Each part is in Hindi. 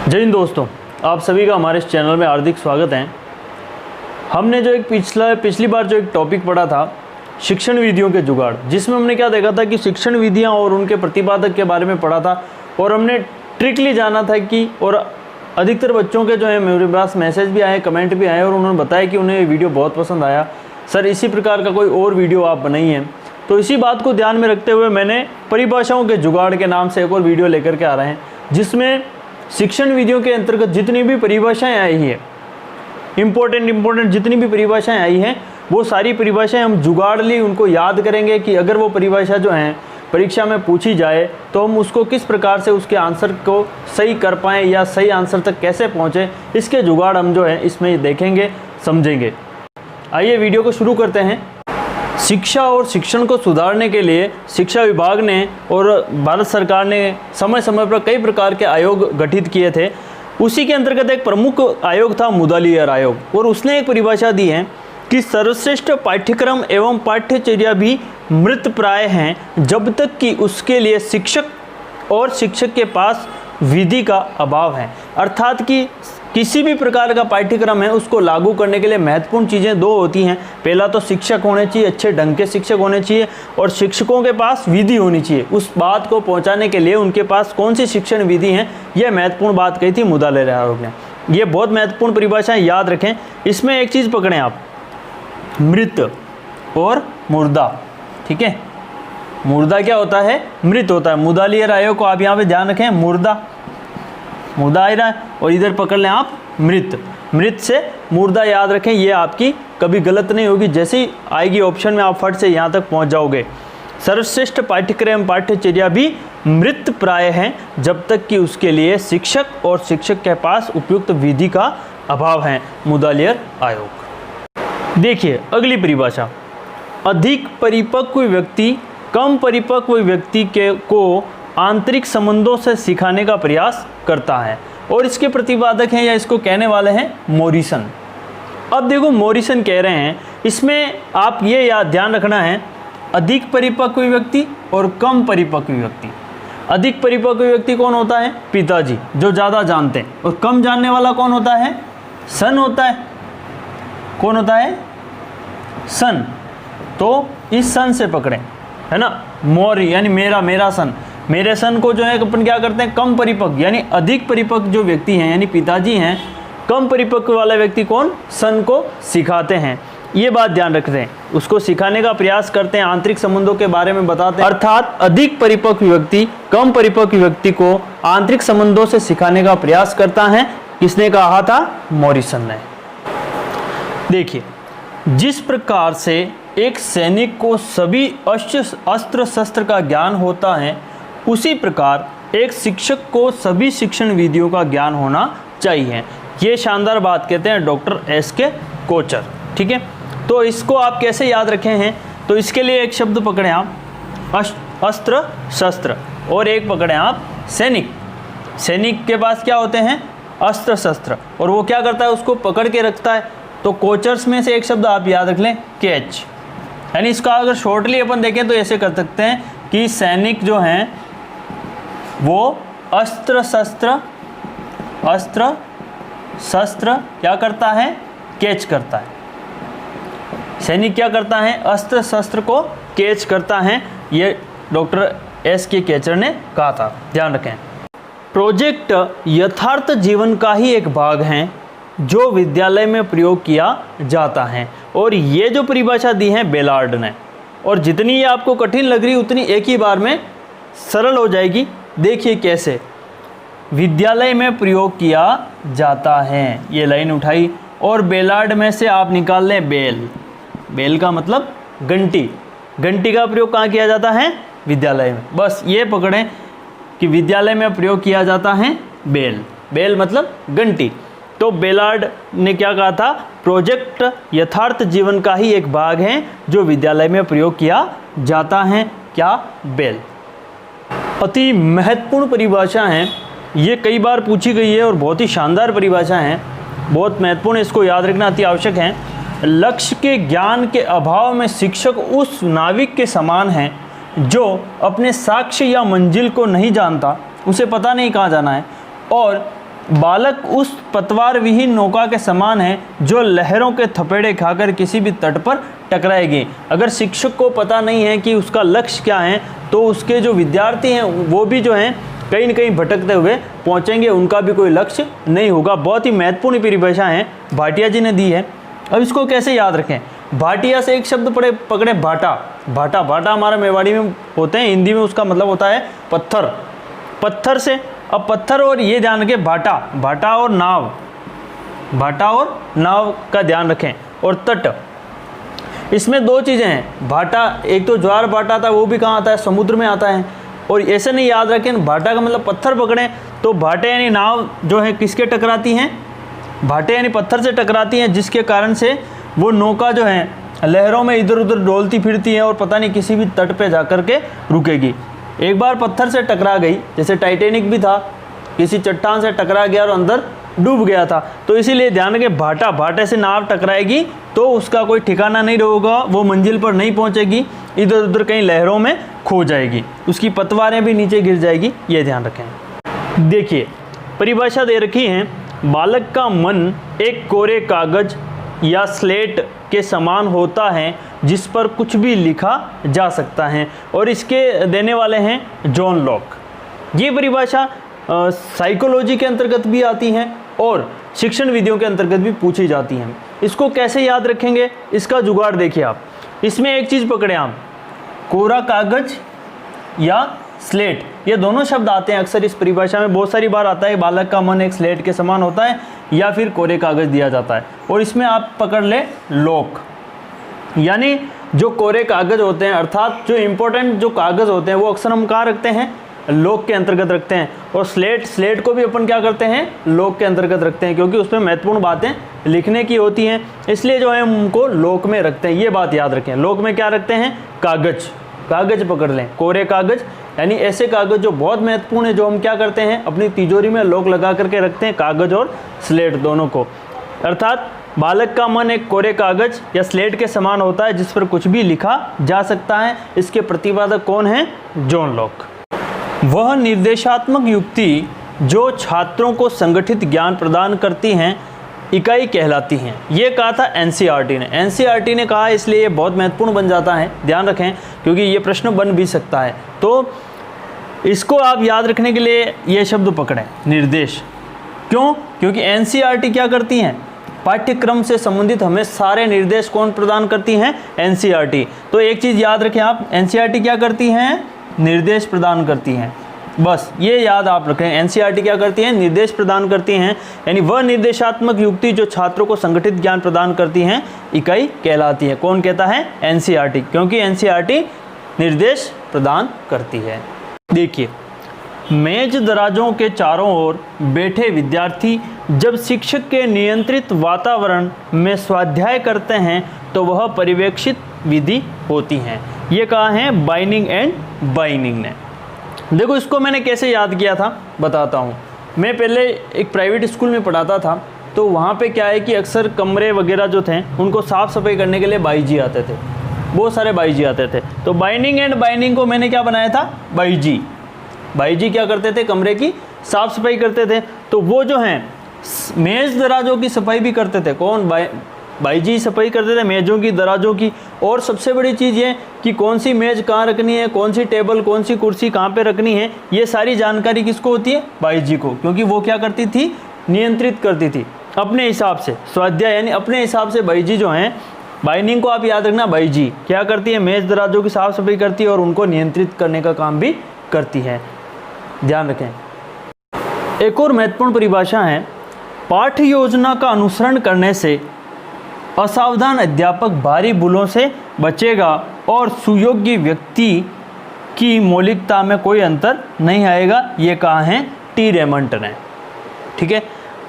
जय हिंद दोस्तों, आप सभी का हमारे इस चैनल में हार्दिक स्वागत है। हमने जो एक पिछली बार जो एक टॉपिक पढ़ा था शिक्षण विधियों के जुगाड़, जिसमें हमने क्या देखा था कि शिक्षण विधियां और उनके प्रतिपादक के बारे में पढ़ा था और हमने ट्रिकली जाना था कि और अधिकतर बच्चों के जो है मेरे पास मैसेज भी आए, कमेंट भी आए और उन्होंने बताया कि उन्हें ये वीडियो बहुत पसंद आया। सर इसी प्रकार का कोई और वीडियो आप बनाइए। तो इसी बात को ध्यान में रखते हुए मैंने परिभाषाओं के जुगाड़ के नाम से एक और वीडियो लेकर के आ रहे हैं, जिसमें शिक्षण विधियों के अंतर्गत जितनी भी परिभाषाएं आई है, इम्पोर्टेंट जितनी भी परिभाषाएं आई हैं, वो सारी परिभाषाएं हम जुगाड़ ली उनको याद करेंगे कि अगर वो परिभाषा जो हैं परीक्षा में पूछी जाए तो हम उसको किस प्रकार से उसके आंसर को सही कर पाएँ या सही आंसर तक कैसे पहुँचें, इसके जुगाड़ हम जो है इसमें देखेंगे, समझेंगे। आइए वीडियो को शुरू करते हैं। शिक्षा और शिक्षण को सुधारने के लिए शिक्षा विभाग ने और भारत सरकार ने समय समय पर कई प्रकार के आयोग गठित किए थे। उसी के अंतर्गत एक प्रमुख आयोग था मुदालियर आयोग, और उसने एक परिभाषा दी है कि सर्वश्रेष्ठ पाठ्यक्रम एवं पाठ्यचर्या भी मृतप्राय हैं जब तक कि उसके लिए शिक्षक और शिक्षक के पास विधि का अभाव है। अर्थात कि किसी भी प्रकार का पाठ्यक्रम है उसको लागू करने के लिए महत्वपूर्ण चीज़ें दो होती हैं। पहला तो शिक्षक होने चाहिए, अच्छे ढंग के शिक्षक होने चाहिए, और शिक्षकों के पास विधि होनी चाहिए। उस बात को पहुंचाने के लिए उनके पास कौन सी शिक्षण विधि है, यह महत्वपूर्ण बात कही थी मुदालियर आयोग ने। ये बहुत महत्वपूर्ण परिभाषाएं याद रखें। इसमें एक चीज़ पकड़ें आप, मृत और मुर्दा। ठीक है, मुर्दा क्या होता है? मृत होता है। मुदालियर आयोग को आप यहाँ पे ध्यान रखें, मुर्दा आ रहा है, और इधर पकड़ लें आप मृत से मुर्दा याद रखें। ये आपकी कभी गलत नहीं होगी, जैसे ही आएगी ऑप्शन में आप फट से यहाँ तक पहुँच जाओगे। सर्वश्रेष्ठ पाठ्यक्रम पाठ्यचर्या भी मृत प्राय हैं जब तक कि उसके लिए शिक्षक और शिक्षक के पास उपयुक्त विधि का अभाव है। मुदालियर आयोग। देखिए अगली परिभाषा, अधिक परिपक्व व्यक्ति कम परिपक्व व्यक्ति को आंतरिक संबंधों से सिखाने का प्रयास करता है, और इसके प्रतिपादक हैं या इसको कहने वाले हैं मोरिसन। अब देखो मोरिसन कह रहे हैं, इसमें आप ये याद ध्यान रखना है, अधिक परिपक्व व्यक्ति और कम परिपक्व व्यक्ति। अधिक परिपक्व व्यक्ति कौन होता है? पिताजी, जो ज़्यादा जानते हैं, और कम जानने वाला कौन होता है? सन होता है। कौन होता है? सन। तो इस सन से पकड़ें, है ना, मोर यानी मेरा सन। मेरे सन को जो है अपन क्या करते हैं? कम परिपक्व यानी अधिक परिपक्व जो व्यक्ति हैं यानी पिताजी हैं, कम परिपक्व वाला व्यक्ति कौन? सन को सिखाते हैं। ये बात ध्यान रखते हैं, उसको सिखाने का प्रयास करते हैं, आंतरिक संबंधों के बारे में बताते हैं। अर्थात अधिक परिपक्व व्यक्ति कम परिपक्व व्यक्ति को आंतरिक संबंधों से सिखाने का प्रयास करता है। किसने कहा था? मोरिसन ने। देखिए, जिस प्रकार से एक सैनिक को सभी अस्त्र शस्त्र का ज्ञान होता है, उसी प्रकार एक शिक्षक को सभी शिक्षण विधियों का ज्ञान होना चाहिए। ये शानदार बात कहते हैं डॉक्टर एस.के. कोचर। ठीक है, तो इसको आप कैसे याद रखे हैं? तो इसके लिए एक शब्द पकड़ें आप, अस्त्र शस्त्र, और एक पकड़ें आप सैनिक। सैनिक के पास क्या होते हैं? अस्त्र शस्त्र, और वो क्या करता है? उसको पकड़ के रखता है। तो कोचर्स में से एक शब्द आप याद रख लें, कैच। यानी इसका अगर शॉर्टली अपन देखें तो ऐसे कर सकते हैं कि सैनिक जो हैं वो अस्त्र शस्त्र क्या करता है? कैच करता है। सैनिक क्या करता है? अस्त्र शस्त्र को कैच करता है। ये डॉक्टर एस.के. कोचर ने कहा था, ध्यान रखें। प्रोजेक्ट यथार्थ जीवन का ही एक भाग है जो विद्यालय में प्रयोग किया जाता है, और ये जो परिभाषा दी है बेलार्ड ने, और जितनी ये आपको कठिन लग रही उतनी एक ही बार में सरल हो जाएगी। देखिए कैसे विद्यालय में प्रयोग किया जाता है, ये लाइन उठाई, और बेलार्ड में से आप निकाल लें बेल का मतलब घंटी। घंटी का प्रयोग कहाँ किया जाता है? विद्यालय में। बस ये पकड़ें कि विद्यालय में प्रयोग किया जाता है बेल मतलब घंटी। तो बेलार्ड ने क्या कहा था? प्रोजेक्ट यथार्थ जीवन का ही एक भाग है जो विद्यालय में प्रयोग किया जाता है। क्या? बेल। अति महत्वपूर्ण परिभाषा है, ये कई बार पूछी गई है और बहुत ही शानदार परिभाषा है, बहुत महत्वपूर्ण, इसको याद रखना अति आवश्यक है। लक्ष्य के ज्ञान के अभाव में शिक्षक उस नाविक के समान है जो अपने साक्ष्य या मंजिल को नहीं जानता, उसे पता नहीं कहाँ जाना है, और बालक उस पतवार विहीन नौका के समान है जो लहरों के थपेड़े खाकर किसी भी तट पर टकराएगी। अगर शिक्षक को पता नहीं है कि उसका लक्ष्य क्या है तो उसके जो विद्यार्थी हैं वो भी जो हैं कहीं न कहीं भटकते हुए पहुंचेंगे, उनका भी कोई लक्ष्य नहीं होगा। बहुत ही महत्वपूर्ण परिभाषा है भाटिया जी ने दी है। अब इसको कैसे याद रखें? भाटिया से एक शब्द पकड़े भाटा। भाटा भाटा हमारा मेवाड़ी में होते हैं, हिंदी में उसका मतलब होता है पत्थर। पत्थर से अब पत्थर और ये ध्यान रखें भाटा, भाटा और नाव, भाटा और नाव का ध्यान रखें। और तट, इसमें दो चीज़ें हैं। भाटा एक तो ज्वार भाटा था, वो भी कहाँ आता है? समुद्र में आता है। और ऐसे नहीं याद रखें भाटा का मतलब पत्थर पकड़ें, तो भाटे यानी नाव जो है किसके टकराती हैं? भाटे यानी पत्थर से टकराती हैं, जिसके कारण से वो नौका जो है लहरों में इधर उधर डोलती फिरती है और पता नहीं किसी भी तट पे जाकर के रुकेगी। एक बार पत्थर से टकरा गई, जैसे टाइटैनिक भी था, किसी चट्टान से टकरा गया और अंदर डूब गया था। तो इसीलिए ध्यान रखें भाटा, भाटे से नाव टकराएगी तो उसका कोई ठिकाना नहीं रहेगा, वो मंजिल पर नहीं पहुंचेगी, इधर उधर कहीं लहरों में खो जाएगी, उसकी पतवारें भी नीचे गिर जाएगी, ये ध्यान रखें। देखिए परिभाषा दे रखी है, बालक का मन एक कोरे कागज या स्लेट के समान होता है जिस पर कुछ भी लिखा जा सकता है। और इसके देने वाले हैं जॉन लॉक। ये परिभाषा साइकोलॉजी के अंतर्गत भी आती है और शिक्षण विधियों के अंतर्गत भी पूछी जाती हैं। इसको कैसे याद रखेंगे? इसका जुगाड़ देखिए आप। इसमें एक चीज़ पकड़े आप, कोरा कागज या स्लेट, ये दोनों शब्द आते हैं अक्सर इस परिभाषा में। बहुत सारी बार आता है बालक का मन एक स्लेट के समान होता है या फिर कोरे कागज दिया जाता है। और इसमें आप पकड़ ले लॉक, यानी जो कोरे कागज होते हैं, अर्थात जो इम्पोर्टेंट जो कागज होते हैं वो अक्सर हम कहाँ रखते हैं? लॉक के अंतर्गत रखते हैं। और स्लेट को भी अपन क्या करते हैं? लॉक के अंतर्गत रखते हैं, क्योंकि उसमें महत्वपूर्ण बातें लिखने की होती हैं, इसलिए जो है उनको लॉक में रखते हैं। ये बात याद रखें, लॉक में क्या रखते हैं? कागज, कागज पकड़ लें, कोरे कागज, यानी ऐसे कागज जो बहुत महत्वपूर्ण है, जो हम क्या करते हैं अपनी तिजोरी में लॉक लगा करके रखते हैं, कागज और स्लेट दोनों को। अर्थात बालक का मन एक कोरे कागज या स्लेट के समान होता है जिस पर कुछ भी लिखा जा सकता है। इसके प्रतिपादक कौन है? John Locke. वह निर्देशात्मक युक्ति जो छात्रों को संगठित ज्ञान प्रदान करती हैं इकाई कहलाती हैं। ये कहा था एनसीईआरटी ने। एनसीईआरटी ने कहा, इसलिए ये बहुत महत्वपूर्ण बन जाता है, ध्यान रखें, क्योंकि ये प्रश्न बन भी सकता है। तो इसको आप याद रखने के लिए ये शब्द पकड़ें, निर्देश। क्यों? क्योंकि एनसीईआरटी क्या करती हैं? पाठ्यक्रम से संबंधित हमें सारे निर्देश कौन प्रदान करती हैं? एनसीईआरटी। तो एक चीज़ याद रखें आप, एनसीईआरटी क्या करती हैं? निर्देश प्रदान करती हैं। बस ये याद आप रखें, एनसीईआरटी क्या करती हैं? निर्देश प्रदान करती हैं, यानी वह निर्देशात्मक युक्ति जो छात्रों को संगठित ज्ञान प्रदान करती हैं इकाई कहलाती है। कौन कहता है? एनसीईआरटी, क्योंकि एनसीईआरटी निर्देश प्रदान करती है। देखिए, मेज दराजों के चारों ओर बैठे विद्यार्थी जब शिक्षक के नियंत्रित वातावरण में स्वाध्याय करते हैं तो वह पर्यवेक्षित विधि होती हैं। ये कहा है बाइनिंग एंड बाइनिंग ने। देखो इसको मैंने कैसे याद किया था बताता हूँ। मैं पहले एक प्राइवेट स्कूल में पढ़ाता था, तो वहाँ पे क्या है कि अक्सर कमरे वगैरह जो थे उनको साफ़ सफाई करने के लिए बाई जी आते थे, बहुत सारे बाई जी आते थे। तो बाइनिंग एंड बाइनिंग को मैंने क्या बनाया था? By ji. बाई जी क्या करते थे? कमरे की साफ़ सफाई करते थे। तो वो जो हैं मेज़ दराजों की सफाई भी करते थे। कौन? बाई जी सफाई करते थे मेज़ों की, दराजों की। और सबसे बड़ी चीज़ ये कि कौन सी मेज़ कहाँ रखनी है, कौन सी टेबल, कौन सी कुर्सी कहाँ पे रखनी है, ये सारी जानकारी किसको होती है? बाई जी को, क्योंकि वो क्या करती थी? नियंत्रित करती थी अपने हिसाब से। स्वाध्याय यानी अपने हिसाब से बाई जी जो हैं, बाइनिंग को आप याद रखना, बाई जी क्या करती है? मेज़ दराजों की साफ़ सफाई करती है और उनको नियंत्रित करने का काम भी करती है, ध्यान रखें। एक और महत्वपूर्ण परिभाषा है, पाठ्य योजना का अनुसरण करने से असावधान अध्यापक भारी भूलों से बचेगा और सुयोग्य व्यक्ति की मौलिकता में कोई अंतर नहीं आएगा। ये कहा है टी रेमंड ने। ठीक है,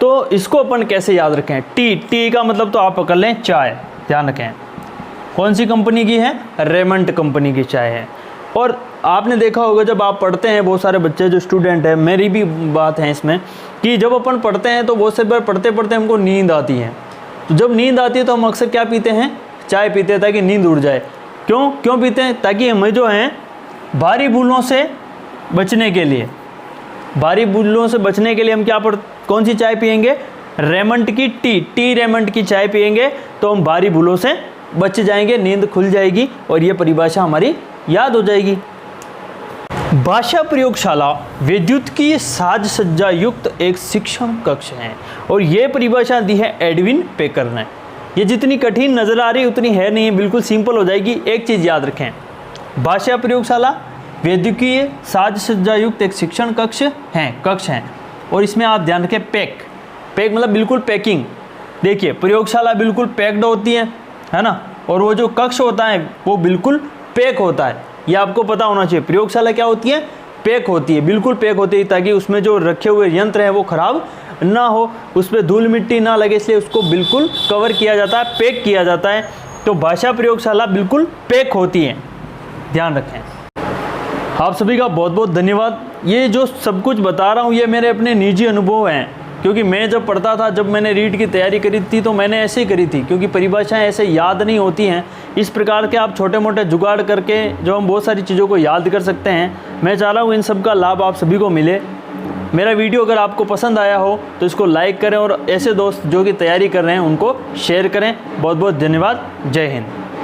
तो इसको अपन कैसे याद रखें? टी का मतलब तो आप पकड़ लें चाय, ध्यान रखें। कौन सी कंपनी की है? रेमंड कंपनी की चाय है। और आपने देखा होगा जब आप पढ़ते हैं, बहुत सारे बच्चे जो स्टूडेंट हैं, मेरी भी बात है इसमें, कि जब अपन पढ़ते हैं तो बहुत से बार पढ़ते पढ़ते हमको नींद आती है। तो जब नींद आती है तो हम अक्सर क्या पीते हैं? चाय पीते हैं, ताकि नींद उड़ जाए। क्यों पीते हैं? ताकि हमें जो है भारी भूलों से बचने के लिए। भारी बुल्लों से बचने के लिए हम कौन सी चाय पियेंगे? रेमंड की टी रेमंड की चाय पियेंगे तो हम भारी बुल्लों से बच जाएंगे, नींद खुल जाएगी और ये परिभाषा हमारी याद हो जाएगी। भाषा प्रयोगशाला विद्युत की साज सज्जा युक्त एक शिक्षण कक्ष है और ये परिभाषा दी है एडविन पेकर ने। ये जितनी कठिन नज़र आ रही उतनी है नहीं, बिल्कुल सिंपल हो जाएगी। एक चीज़ याद रखें, भाषा प्रयोगशाला वैद्युकीय साज सज्जा युक्त एक शिक्षण कक्ष है और इसमें आप ध्यान रखें पैक मतलब बिल्कुल पैकिंग। देखिए बिल्कुल बिल्कुल पैक्ड होती है ना, और वो जो कक्ष होता है वो बिल्कुल पैक होता है। ये आपको पता होना चाहिए। प्रयोगशाला क्या होती है? पैक होती है, बिल्कुल पैक होती है, ताकि उसमें जो रखे हुए यंत्र हैं वो खराब ना हो, उस पर धूल मिट्टी ना लगे, इसलिए उसको बिल्कुल कवर किया जाता है, पैक किया जाता है। तो भाषा प्रयोगशाला बिल्कुल पैक होती है, ध्यान रखें। आप सभी का बहुत बहुत धन्यवाद। ये जो सब कुछ बता रहा हूँ ये मेरे अपने निजी अनुभव हैं, क्योंकि मैं जब पढ़ता था, जब मैंने रीट की तैयारी करी थी तो मैंने ऐसे ही करी थी, क्योंकि परिभाषाएं ऐसे याद नहीं होती हैं। इस प्रकार के आप छोटे मोटे जुगाड़ करके जो हम बहुत सारी चीज़ों को याद कर सकते हैं। मैं चाह रहा हूँ इन सब का लाभ आप सभी को मिले। मेरा वीडियो अगर आपको पसंद आया हो तो इसको लाइक करें और ऐसे दोस्त जो कि तैयारी कर रहे हैं उनको शेयर करें। बहुत बहुत धन्यवाद। जय हिंद।